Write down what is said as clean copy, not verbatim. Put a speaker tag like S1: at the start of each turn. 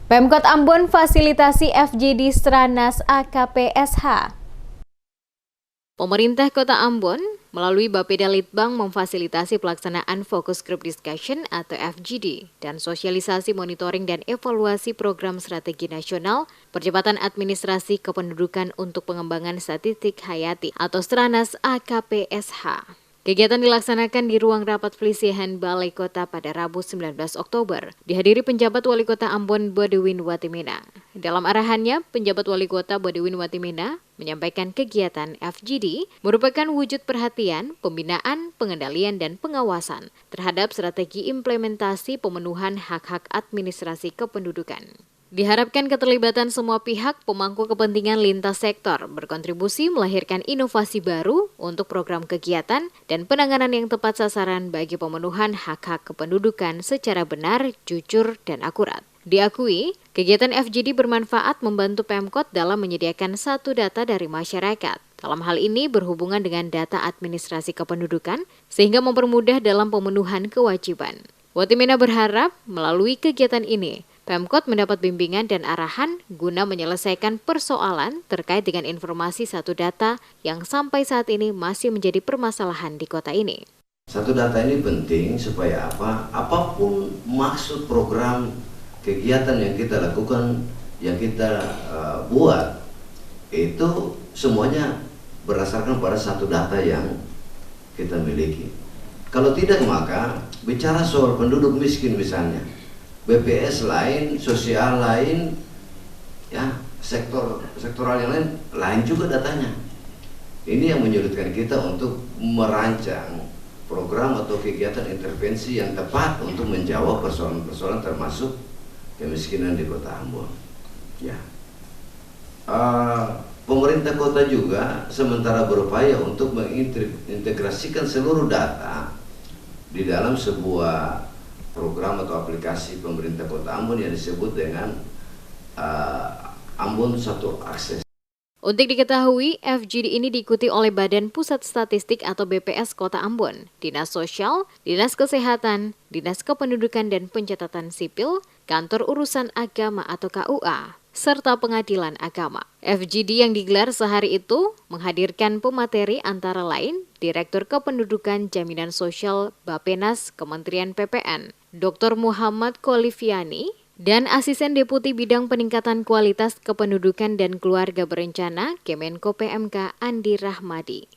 S1: Pemkot Ambon fasilitasi FGD Stranas AKPSH. Pemerintah Kota Ambon melalui Bapeda Litbang memfasilitasi pelaksanaan Focus Group Discussion atau FGD dan sosialisasi monitoring dan evaluasi program strategi nasional percepatan administrasi kependudukan untuk pengembangan statistik hayati atau Stranas AKPSH. Kegiatan dilaksanakan di ruang rapat pelisihan Balai Kota pada Rabu 19 Oktober. Dihadiri penjabat Wali Kota Ambon Bodewin Watimena. Dalam arahannya, penjabat Wali Kota Bodewin Watimena menyampaikan kegiatan FGD merupakan wujud perhatian, pembinaan, pengendalian, dan pengawasan terhadap strategi implementasi pemenuhan hak-hak administrasi kependudukan. Diharapkan keterlibatan semua pihak pemangku kepentingan lintas sektor berkontribusi melahirkan inovasi baru untuk program kegiatan dan penanganan yang tepat sasaran bagi pemenuhan hak-hak kependudukan secara benar, jujur, dan akurat. Diakui, kegiatan FGD bermanfaat membantu Pemkot dalam menyediakan satu data dari masyarakat. Dalam hal ini berhubungan dengan data administrasi kependudukan sehingga mempermudah dalam pemenuhan kewajiban. Watimena berharap melalui kegiatan ini, Pemkot mendapat bimbingan dan arahan guna menyelesaikan persoalan terkait dengan informasi satu data yang sampai saat ini masih menjadi permasalahan di kota ini.
S2: Satu data ini penting supaya apapun maksud program kegiatan yang kita lakukan, yang kita buat, itu semuanya berdasarkan pada satu data yang kita miliki. Kalau tidak, maka bicara soal penduduk miskin misalnya, BPS lain, sosial lain, ya sektoral yang lain juga datanya. Ini yang menyulitkan kita untuk merancang program atau kegiatan intervensi yang tepat untuk menjawab persoalan-persoalan termasuk kemiskinan di Kota Ambon. Ya, pemerintah kota juga sementara berupaya untuk mengintegrasikan seluruh data di dalam sebuah program atau aplikasi pemerintah Kota Ambon yang disebut dengan Ambon Satu Akses.
S1: Untuk diketahui, FGD ini diikuti oleh Badan Pusat Statistik atau BPS Kota Ambon, Dinas Sosial, Dinas Kesehatan, Dinas Kependudukan dan Pencatatan Sipil, Kantor Urusan Agama atau KUA, serta Pengadilan Agama. FGD yang digelar sehari itu menghadirkan pemateri antara lain Direktur Kependudukan Jaminan Sosial Bappenas Kementerian PPN, Dr. Muhammad Koliviani, dan Asisten Deputi Bidang Peningkatan Kualitas Kependudukan dan Keluarga Berencana Kemenko PMK Andi Rahmadi.